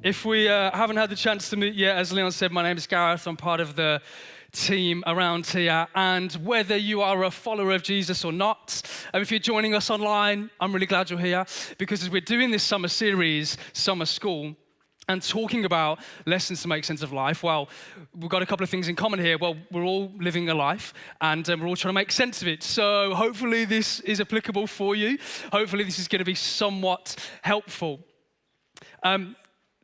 If we haven't had the chance to meet yet, as Leon said, my name is Gareth. I'm part of the team around here. And whether you are a follower of Jesus or not, and if you're joining us online, I'm really glad you're here, because as we're doing this summer series, Summer School, and talking about lessons to make sense of life, well, we've got a couple of things in common here. Well, we're all living a life, and we're all trying to make sense of it. So hopefully this is applicable for you. Hopefully this is going to be somewhat helpful.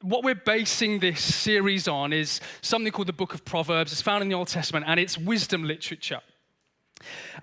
What we're basing this series on is something called the Book of Proverbs. It's found in the Old Testament, and it's wisdom literature.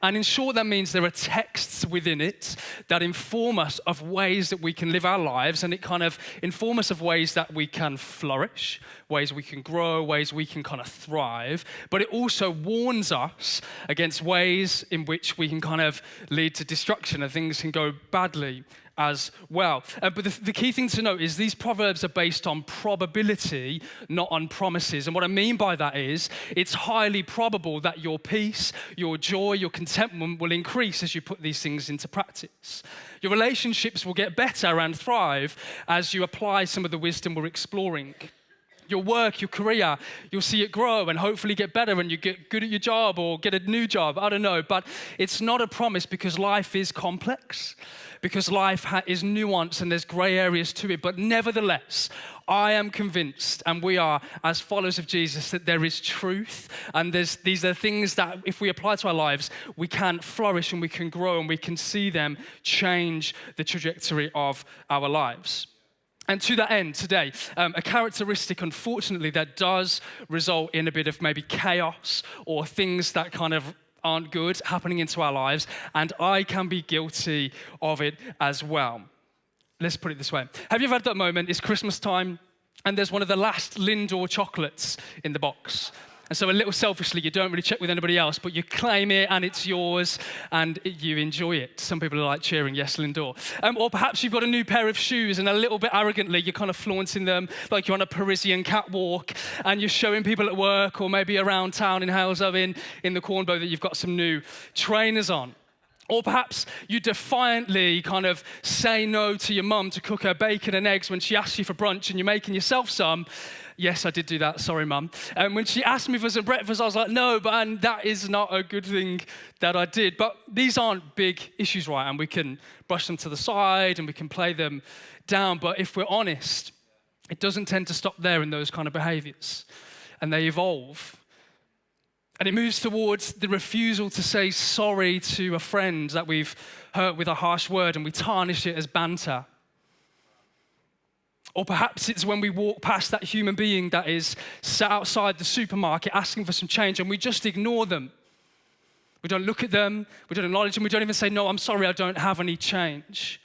And in short, that means there are texts within it that inform us of ways that we can live our lives, and it kind of informs us of ways that we can flourish, ways we can grow, ways we can kind of thrive. But it also warns us against ways in which we can kind of lead to destruction and things can go badly as well. But the key thing to note is these proverbs are based on probability, not on promises. And what I mean by that is it's highly probable that your peace, your joy, your contentment will increase as you put these things into practice. Your relationships will get better and thrive as you apply some of the wisdom we're exploring. Your work, your career, you'll see it grow and hopefully get better and you get good at your job or get a new job, I don't know. But it's not a promise because life is complex, because life is nuanced and there's gray areas to it. But nevertheless, I am convinced, and we are as followers of Jesus, that there is truth. And these are things that if we apply to our lives, we can flourish and we can grow and we can see them change the trajectory of our lives. And to that end, today, a characteristic, unfortunately, that does result in a bit of maybe chaos or things that kind of aren't good happening into our lives, and I can be guilty of it as well. Let's put it this way. Have you ever had that moment? It's Christmas time, and there's one of the last Lindor chocolates in the box. And so a little selfishly, you don't really check with anybody else, but you claim it and it's yours and you enjoy it. Some people are like cheering, yes, Lindor. Or perhaps you've got a new pair of shoes and a little bit arrogantly, you're kind of flaunting them like you're on a Parisian catwalk and you're showing people at work or maybe around town in Halesowen in the Cornbow that you've got some new trainers on. Or perhaps you defiantly kind of say no to your mum to cook her bacon and eggs when she asks you for brunch and you're making yourself some. Yes, I did do that. Sorry, Mum. And when she asked me for some breakfast, I was like, no, but that is not a good thing that I did. But these aren't big issues, right? And we can brush them to the side and we can play them down. But if we're honest, it doesn't tend to stop there in those kind of behaviors. And they evolve. And it moves towards the refusal to say sorry to a friend that we've hurt with a harsh word, and we tarnish it as banter. Or perhaps it's when we walk past that human being that is sat outside the supermarket asking for some change and we just ignore them. We don't look at them, we don't acknowledge them, we don't even say, no, I'm sorry, I don't have any change.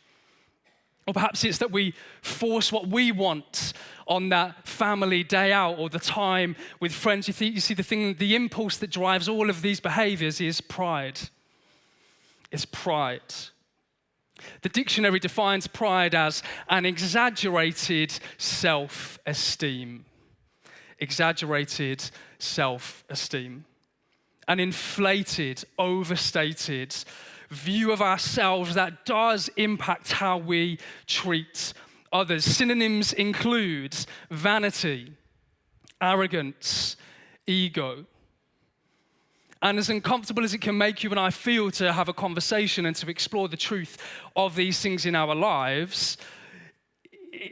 Or perhaps it's that we force what we want on that family day out or the time with friends. You see the impulse that drives all of these behaviors is pride. It's pride. The dictionary defines pride as an exaggerated self-esteem. Exaggerated self-esteem. An inflated, overstated view of ourselves that does impact how we treat others. Synonyms include vanity, arrogance, ego. And as uncomfortable as it can make you and I feel to have a conversation and to explore the truth of these things in our lives,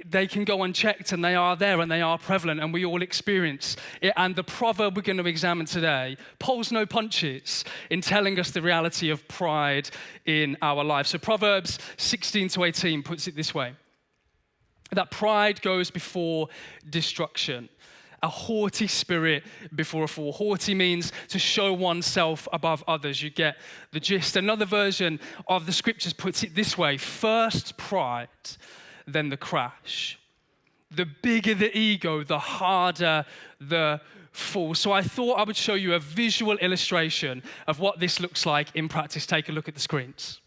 they can go unchecked and they are there and they are prevalent and we all experience it. And the proverb we're going to examine today pulls no punches in telling us the reality of pride in our lives. So Proverbs 16-18 puts it this way, that pride goes before destruction. A haughty spirit before a fall. Haughty means to show oneself above others. You get the gist. Another version of the scriptures puts it this way: first pride, then the crash. The bigger the ego, the harder the fall. So I thought I would show you a visual illustration of what this looks like in practice. Take a look at the screens.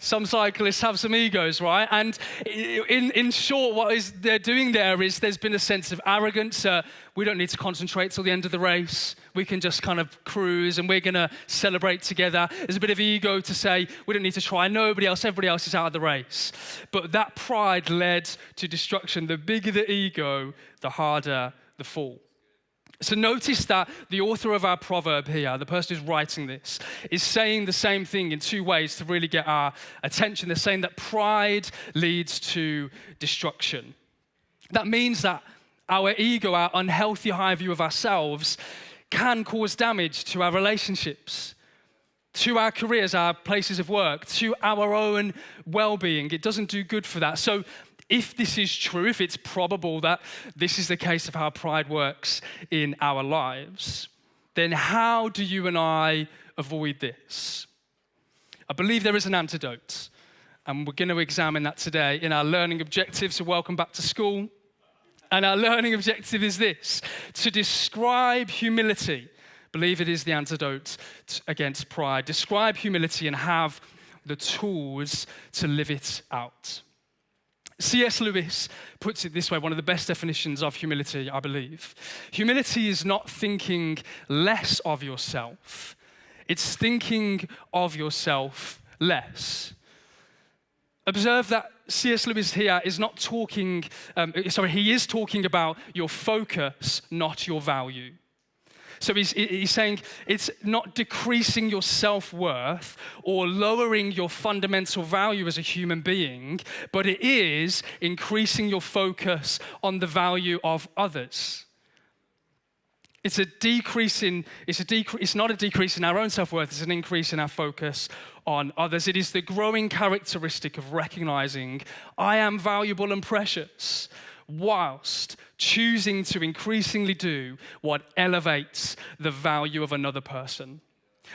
Some cyclists have some egos, right? And in short, they're doing there is there's been a sense of arrogance. We don't need to concentrate till the end of the race. We can just kind of cruise and we're going to celebrate together. There's a bit of ego to say we don't need to try. Everybody else is out of the race. But that pride led to destruction. The bigger the ego, the harder the fall. So notice that the author of our proverb here, the person who's writing this, is saying the same thing in two ways to really get our attention. They're saying that pride leads to destruction. That means that our ego, our unhealthy high view of ourselves, can cause damage to our relationships, to our careers, our places of work, to our own well-being. It doesn't do good for that. So if this is true, if it's probable that this is the case of how pride works in our lives, then how do you and I avoid this? I believe there is an antidote, and we're going to examine that today in our learning objective. So welcome back to school. And our learning objective is this: to describe humility. I believe it is the antidote against pride. Describe humility and have the tools to live it out. C.S. Lewis puts it this way, one of the best definitions of humility, I believe. Humility is not thinking less of yourself. It's thinking of yourself less. Observe that C.S. Lewis here is not talking, he is talking about your focus, not your value. So he's saying it's not decreasing your self-worth or lowering your fundamental value as a human being, but it is increasing your focus on the value of others. It's not a decrease in our own self-worth, it's an increase in our focus on others. It is the growing characteristic of recognizing I am valuable and precious, whilst choosing to increasingly do what elevates the value of another person.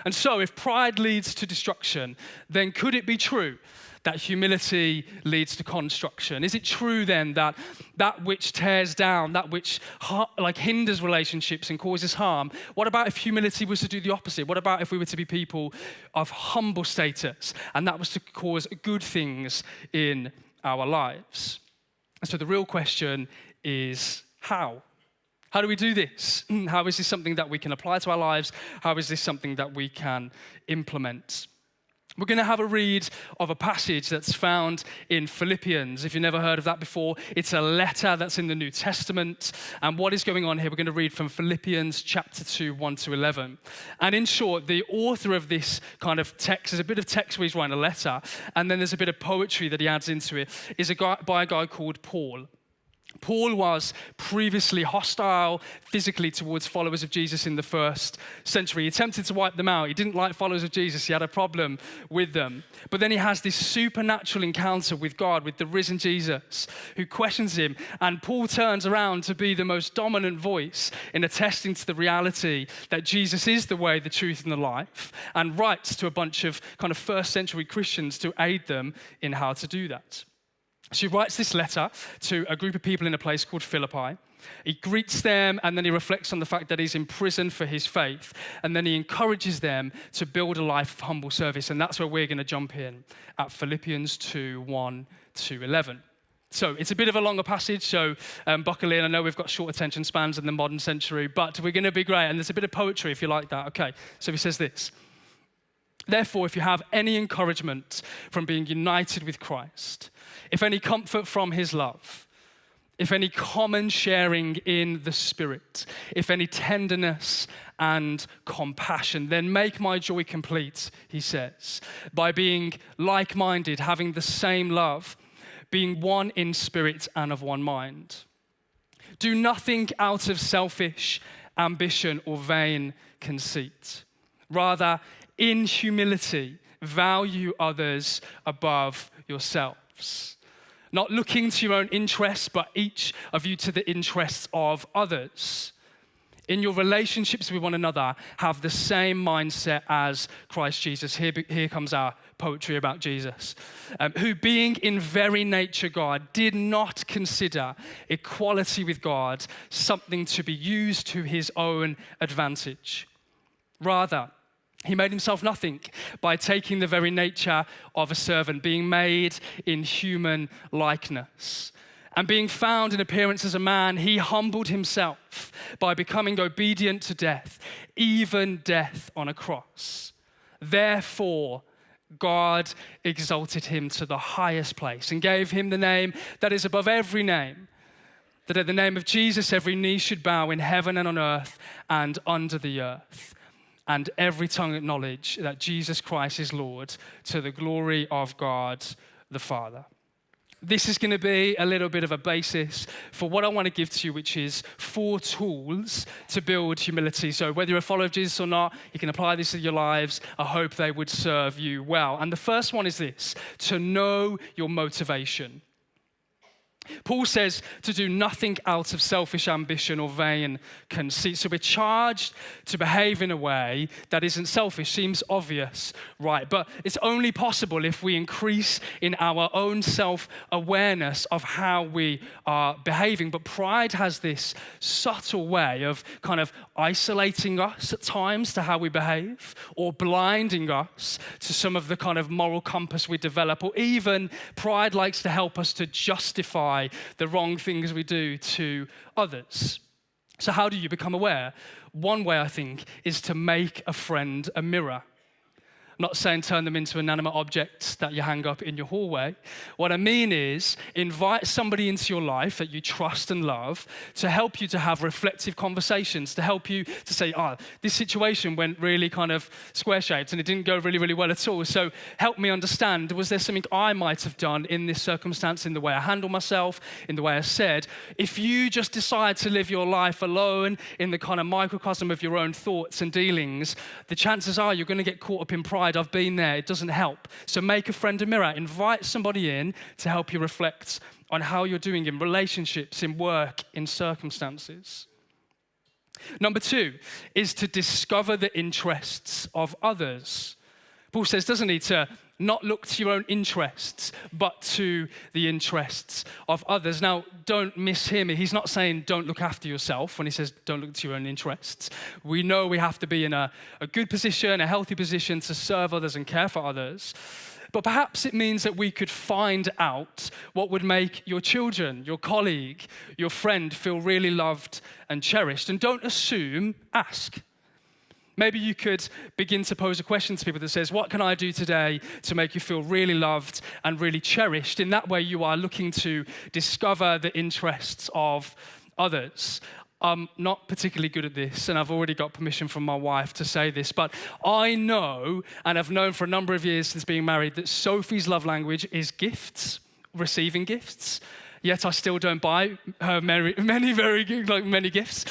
And so if pride leads to destruction, then could it be true that humility leads to construction? Is it true then that that which tears down, that which hinders relationships and causes harm, what about if humility was to do the opposite? What about if we were to be people of humble status and that was to cause good things in our lives? And so the real question is how? How do we do this? How is this something that we can apply to our lives? How is this something that we can implement? We're going to have a read of a passage that's found in Philippians. If you've never heard of that before, it's a letter that's in the New Testament. And what is going on here? We're going to read from Philippians chapter 2, 1 to 11. And in short, the author of this kind of text, there's a bit of text where he's writing a letter, and then there's a bit of poetry that he adds into it, is by a guy called Paul. Paul was previously hostile physically towards followers of Jesus in the first century. He attempted to wipe them out. He didn't like followers of Jesus. He had a problem with them. But then he has this supernatural encounter with God, with the risen Jesus, who questions him. And Paul turns around to be the most dominant voice in attesting to the reality that Jesus is the way, the truth, and the life, and writes to a bunch of kind of first century Christians to aid them in how to do that. So he writes this letter to a group of people in a place called Philippi. He greets them, and then he reflects on the fact that he's in prison for his faith. And then he encourages them to build a life of humble service. And that's where we're going to jump in at Philippians 2, 1 to 11. So it's a bit of a longer passage, so buckle in. I know we've got short attention spans in the modern century, but we're going to be great. And there's a bit of poetry if you like that. Okay, so he says this. Therefore, if you have any encouragement from being united with Christ, if any comfort from his love, if any common sharing in the Spirit, if any tenderness and compassion, then make my joy complete, he says, by being like-minded, having the same love, being one in spirit and of one mind. Do nothing out of selfish ambition or vain conceit. Rather, in humility, value others above yourselves. Not looking to your own interests, but each of you to the interests of others. In your relationships with one another, have the same mindset as Christ Jesus. Here comes our poetry about Jesus. Who being in very nature God, did not consider equality with God something to be used to his own advantage. Rather, He made himself nothing by taking the very nature of a servant, being made in human likeness. And being found in appearance as a man, he humbled himself by becoming obedient to death, even death on a cross. Therefore, God exalted him to the highest place and gave him the name that is above every name, that at the name of Jesus every knee should bow in heaven and on earth and under the earth, and every tongue acknowledge that Jesus Christ is Lord, to the glory of God the Father. This is going to be a little bit of a basis for what I want to give to you, which is 4 tools to build humility. So whether you're a follower of Jesus or not, you can apply this to your lives. I hope they would serve you well. And the first one is this: to know your motivation. Paul says to do nothing out of selfish ambition or vain conceit. So we're charged to behave in a way that isn't selfish. Seems obvious, right? But it's only possible if we increase in our own self-awareness of how we are behaving. But pride has this subtle way of kind of isolating us at times to how we behave, or blinding us to some of the kind of moral compass we develop, or even pride likes to help us to justify the wrong things we do to others. So how do you become aware? One way, I think, is to make a friend a mirror. I'm not saying turn them into inanimate objects that you hang up in your hallway. What I mean is invite somebody into your life that you trust and love to help you to have reflective conversations, to help you to say, this situation went really kind of square-shaped and it didn't go really, really well at all. So help me understand, was there something I might have done in this circumstance, in the way I handle myself, in the way I said? If you just decide to live your life alone in the kind of microcosm of your own thoughts and dealings, the chances are you're going to get caught up in pride. I've been there. It doesn't help. So make a friend a mirror. Invite somebody in to help you reflect on how you're doing in relationships, in work, in circumstances. Number 2 is to discover the interests of others. Paul says, doesn't he, to not look to your own interests, but to the interests of others. Now, don't mishear me. He's not saying don't look after yourself when he says don't look to your own interests. We know we have to be in a good position, a healthy position to serve others and care for others. But perhaps it means that we could find out what would make your children, your colleague, your friend feel really loved and cherished. And don't assume, ask. Maybe you could begin to pose a question to people that says, what can I do today to make you feel really loved and really cherished? In that way, you are looking to discover the interests of others. I'm not particularly good at this, and I've already got permission from my wife to say this, but I know, and I've known for a number of years since being married, that Sophie's love language is gifts, receiving gifts. Yet I still don't buy her many gifts.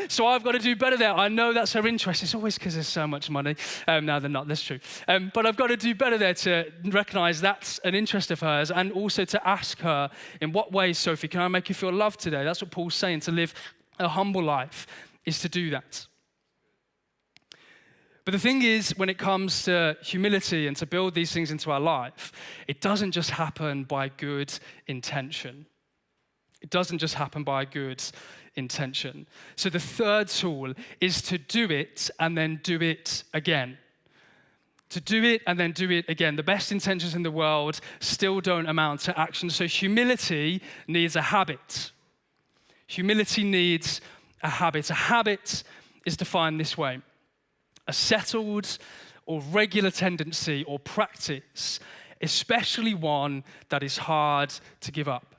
So I've got to do better there. I know that's her interest. It's always because there's so much money. No, they're not. That's true. But I've got to do better there to recognize that's an interest of hers, and also to ask her, in what ways, Sophie, can I make you feel loved today? That's what Paul's saying. To live a humble life is to do that. But the thing is, when it comes to humility and to build these things into our life, it doesn't just happen by good intention. It doesn't just happen by good intention. So the third tool is to do it and then do it again. To do it and then do it again. The best intentions in the world still don't amount to action. So humility needs a habit. Humility needs a habit. A habit is defined this way: a settled or regular tendency or practice, especially one that is hard to give up.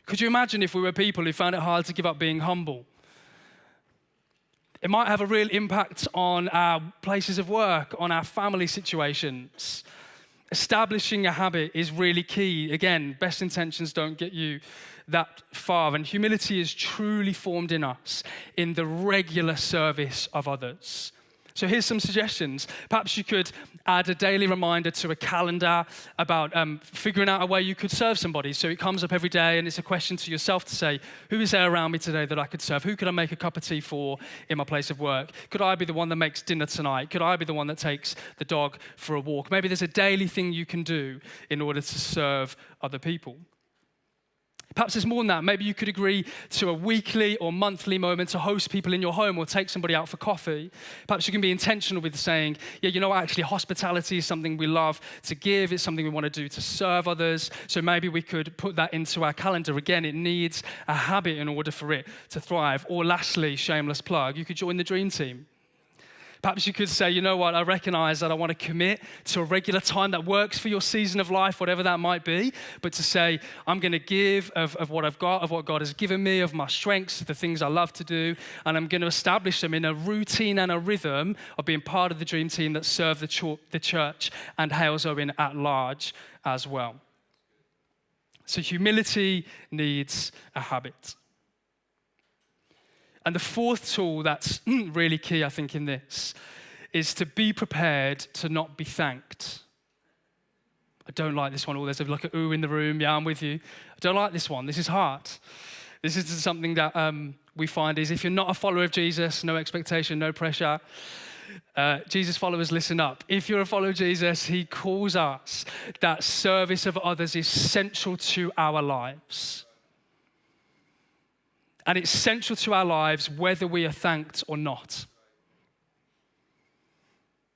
Could you imagine if we were people who found it hard to give up being humble? It might have a real impact on our places of work, on our family situations. Establishing a habit is really key. Again, best intentions don't get you that far. And humility is truly formed in us in the regular service of others. So here's some suggestions. Perhaps you could add a daily reminder to a calendar about figuring out a way you could serve somebody. So it comes up every day and it's a question to yourself to say, who is there around me today that I could serve? Who could I make a cup of tea for in my place of work? Could I be the one that makes dinner tonight? Could I be the one that takes the dog for a walk? Maybe there's a daily thing you can do in order to serve other people. Perhaps there's more than that. Maybe you could agree to a weekly or monthly moment to host people in your home or take somebody out for coffee. Perhaps you can be intentional with saying, yeah, you know what, actually hospitality is something we love to give. It's something we want to do to serve others. So maybe we could put that into our calendar. Again, it needs a habit in order for it to thrive. Or lastly, shameless plug, you could join the dream team. Perhaps you could say, you know what, I recognize that I want to commit to a regular time that works for your season of life, whatever that might be, but to say, I'm going to give of what I've got, of what God has given me, of my strengths, the things I love to do, and I'm going to establish them in a routine and a rhythm of being part of the dream team that serve the church and Hales Owen at large as well. So humility needs a habit. And the fourth tool that's really key, I think, in this is to be prepared to not be thanked. I don't like this one. Oh, there's like a ooh in the room. Yeah, I'm with you. I don't like this one. This is hard. This is something that we find is if you're not a follower of Jesus, no expectation, no pressure. Jesus followers, listen up. If you're a follower of Jesus, he calls us that service of others is central to our lives. And it's central to our lives whether we are thanked or not.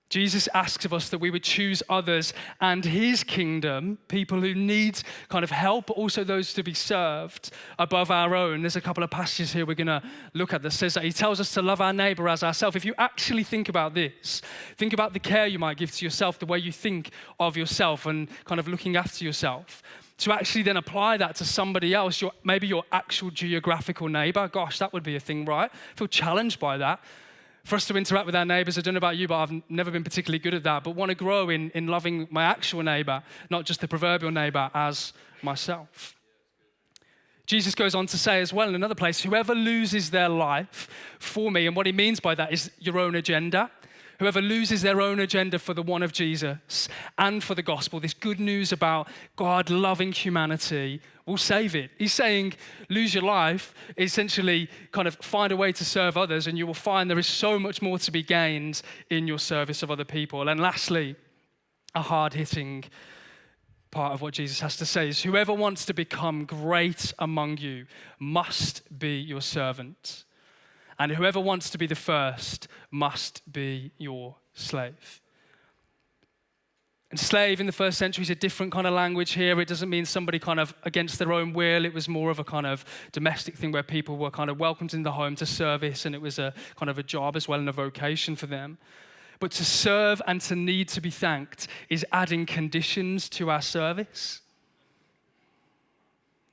Jesus asks of us that we would choose others and his kingdom, people who need kind of help, but also those to be served above our own. There's a couple of passages here we're going to look at that says that he tells us to love our neighbor as ourselves. If you actually think about this, think about the care you might give to yourself, the way you think of yourself and kind of looking after yourself. To actually then apply that to somebody else, maybe your actual geographical neighbor. Gosh, that would be a thing, right? I feel challenged by that. For us to interact with our neighbors, I don't know about you, but I've never been particularly good at that, but want to grow in loving my actual neighbor, not just the proverbial neighbor as myself. Jesus goes on to say as well in another place, whoever loses their life for me, and what he means by that is your own agenda. Whoever loses their own agenda for the one of Jesus and for the gospel, this good news about God loving humanity, will save it. He's saying, lose your life, essentially kind of find a way to serve others, and you will find there is so much more to be gained in your service of other people. And lastly, a hard-hitting part of what Jesus has to say is, whoever wants to become great among you must be your servant. And whoever wants to be the first must be your slave. And slave in the first century is a different kind of language here. It doesn't mean somebody kind of against their own will. It was more of a kind of domestic thing where people were kind of welcomed in the home to service, and it was a kind of a job as well and a vocation for them. But to serve and to need to be thanked is adding conditions to our service.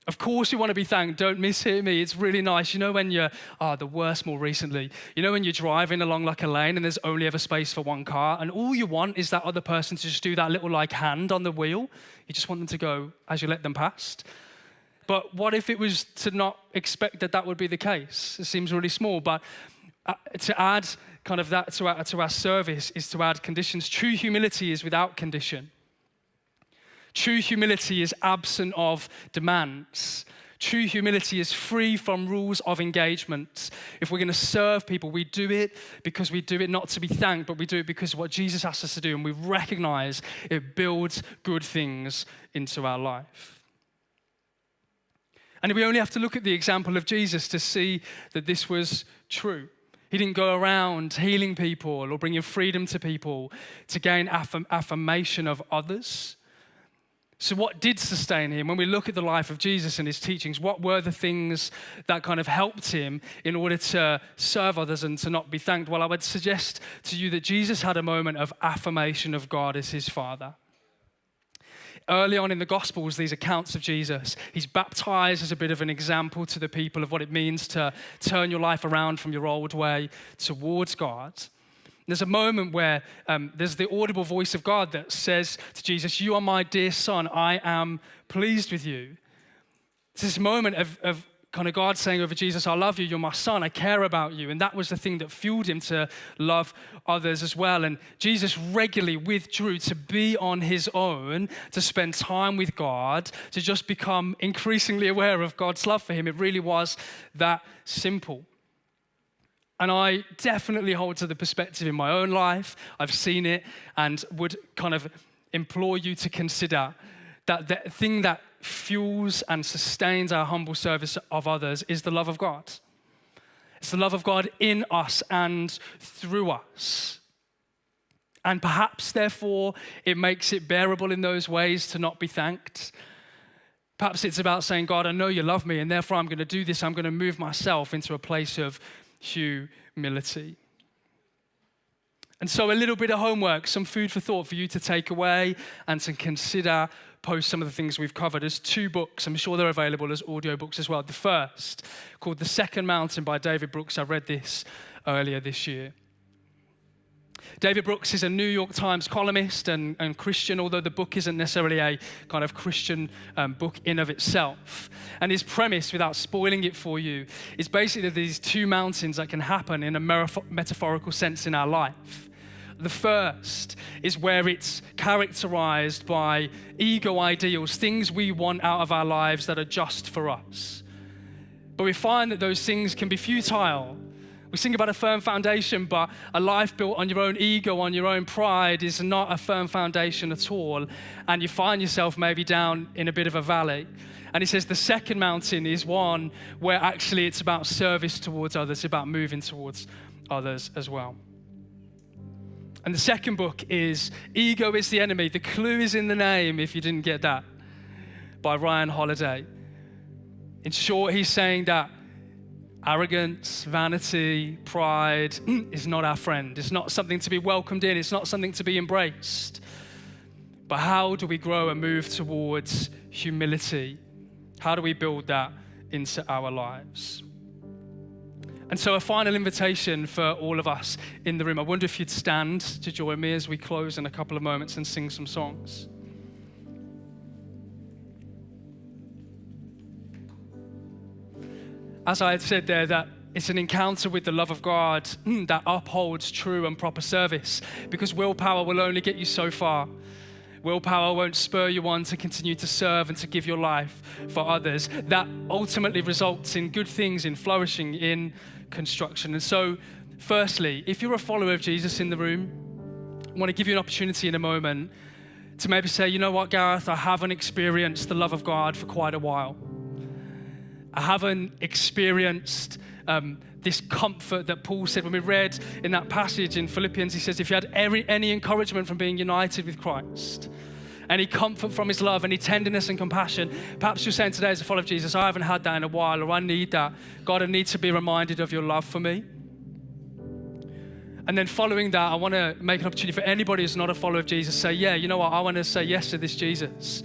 Of course you want to be thanked, don't mishear me, it's really nice. You know when you're, the worst more recently, you know when you're driving along like a lane and there's only ever space for one car and all you want is that other person to just do that little like hand on the wheel. You just want them to go as you let them past. But what if it was to not expect that would be the case? It seems really small, but to add kind of that to our service is to add conditions. True humility is without condition. True humility is absent of demands. True humility is free from rules of engagement. If we're going to serve people, we do it because we do it not to be thanked, but we do it because of what Jesus asks us to do, and we recognize it builds good things into our life. And we only have to look at the example of Jesus to see that this was true. He didn't go around healing people or bringing freedom to people to gain affirmation of others. So what did sustain him? When we look at the life of Jesus and his teachings, what were the things that kind of helped him in order to serve others and to not be thanked? Well, I would suggest to you that Jesus had a moment of affirmation of God as his Father. Early on in the Gospels, these accounts of Jesus, he's baptized as a bit of an example to the people of what it means to turn your life around from your old way towards God. There's a moment where there's the audible voice of God that says to Jesus, "You are my dear son, I am pleased with you." It's this moment of kind of God saying over Jesus, "I love you, you're my son, I care about you." And that was the thing that fueled him to love others as well. And Jesus regularly withdrew to be on his own, to spend time with God, to just become increasingly aware of God's love for him. It really was that simple. And I definitely hold to the perspective in my own life. I've seen it and would kind of implore you to consider that the thing that fuels and sustains our humble service of others is the love of God. It's the love of God in us and through us. And perhaps, therefore, it makes it bearable in those ways to not be thanked. Perhaps it's about saying, God, I know you love me, and therefore I'm going to do this. I'm going to move myself into a place of humility. And so a little bit of homework, some food for thought for you to take away and to consider post some of the things we've covered. There's 2 books. I'm sure they're available as audiobooks as well. The first, called The Second Mountain by David Brooks. I read this earlier this year. David Brooks is a New York Times columnist and Christian, although the book isn't necessarily a kind of Christian book in of itself. And his premise, without spoiling it for you, is basically these 2 mountains that can happen in a metaphorical sense in our life. The first is where it's characterized by ego ideals, things we want out of our lives that are just for us. But we find that those things can be futile. We sing about a firm foundation, but a life built on your own ego, on your own pride, is not a firm foundation at all. And you find yourself maybe down in a bit of a valley. And he says the second mountain is one where actually it's about service towards others, about moving towards others as well. And the second book is Ego is the Enemy. The clue is in the name, if you didn't get that, by Ryan Holiday. In short, he's saying that arrogance, vanity, pride is not our friend. It's not something to be welcomed in. It's not something to be embraced. But how do we grow and move towards humility? How do we build that into our lives? And so a final invitation for all of us in the room. I wonder if you'd stand to join me as we close in a couple of moments and sing some songs. As I had said there, that it's an encounter with the love of God that upholds true and proper service, because willpower will only get you so far. Willpower won't spur you on to continue to serve and to give your life for others. That ultimately results in good things, in flourishing, in construction. And so, firstly, if you're a follower of Jesus in the room, I want to give you an opportunity in a moment to maybe say, you know what, Gareth, I haven't experienced the love of God for quite a while. I haven't experienced this comfort that Paul said when we read in that passage in Philippians. He says, if you had any encouragement from being united with Christ, any comfort from his love, any tenderness and compassion, perhaps you're saying today as a follower of Jesus, I haven't had that in a while, or I need that. God, I need to be reminded of your love for me. And then following that, I want to make an opportunity for anybody who's not a follower of Jesus, say, yeah, you know what, I want to say yes to this Jesus.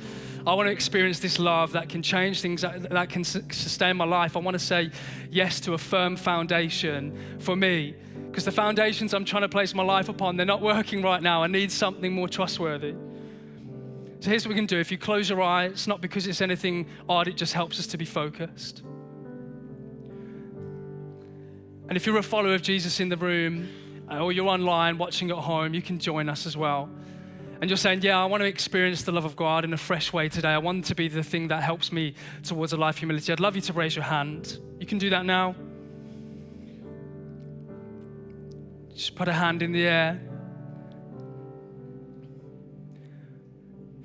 I want to experience this love that can change things, that can sustain my life. I want to say yes to a firm foundation for me, because the foundations I'm trying to place my life upon, they're not working right now. I need something more trustworthy. So here's what we can do. If you close your eyes, it's not because it's anything odd, it just helps us to be focused. And if you're a follower of Jesus in the room, or you're online watching at home, you can join us as well. And you're saying, yeah, I want to experience the love of God in a fresh way today. I want to be the thing that helps me towards a life of humility. I'd love you to raise your hand. You can do that now. Just put a hand in the air.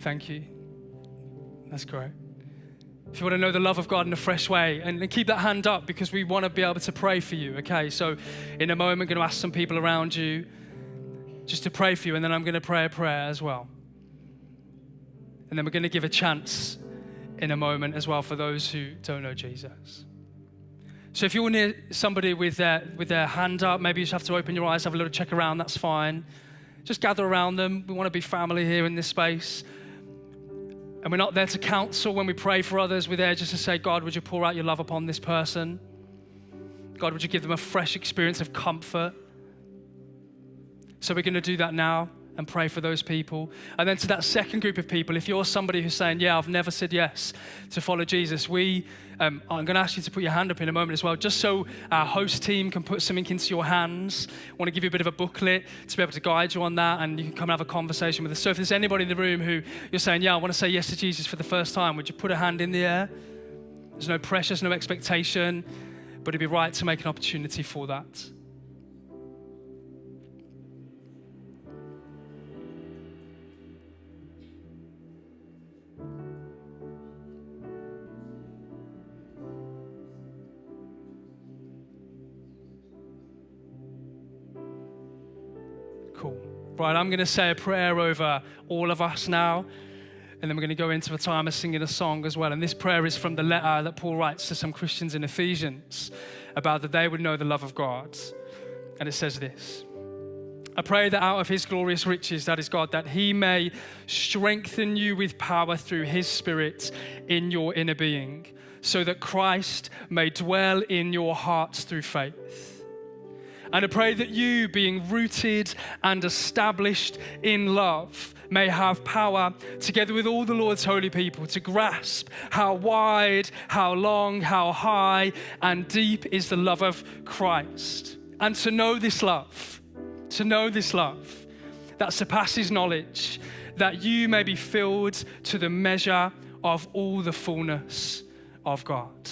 Thank you. That's great. If you want to know the love of God in a fresh way, and keep that hand up, because we want to be able to pray for you, okay? So in a moment, I'm going to ask some people around you just to pray for you, and then I'm going to pray a prayer as well. And then we're going to give a chance in a moment as well for those who don't know Jesus. So if you're near somebody with their hand up, maybe you just have to open your eyes, have a little check around, that's fine. Just gather around them. We want to be family here in this space. And we're not there to counsel when we pray for others. We're there just to say, God, would you pour out your love upon this person? God, would you give them a fresh experience of comfort? So we're going to do that now and pray for those people. And then to that second group of people, if you're somebody who's saying, yeah, I've never said yes to follow Jesus, I'm going to ask you to put your hand up in a moment as well, just so our host team can put something into your hands. I want to give you a bit of a booklet to be able to guide you on that, and you can come and have a conversation with us. So if there's anybody in the room who you're saying, yeah, I want to say yes to Jesus for the first time, would you put a hand in the air? There's no pressure, there's no expectation, but it'd be right to make an opportunity for that. Cool. Right, I'm going to say a prayer over all of us now, and then we're going to go into a time of singing a song as well. And this prayer is from the letter that Paul writes to some Christians in Ephesians about that they would know the love of God. And it says this: I pray that out of his glorious riches, that is God, that he may strengthen you with power through his Spirit in your inner being, so that Christ may dwell in your hearts through faith. And I pray that you, being rooted and established in love, may have power, together with all the Lord's holy people, to grasp how wide, how long, how high, and deep is the love of Christ. And to know this love that surpasses knowledge, that you may be filled to the measure of all the fullness of God.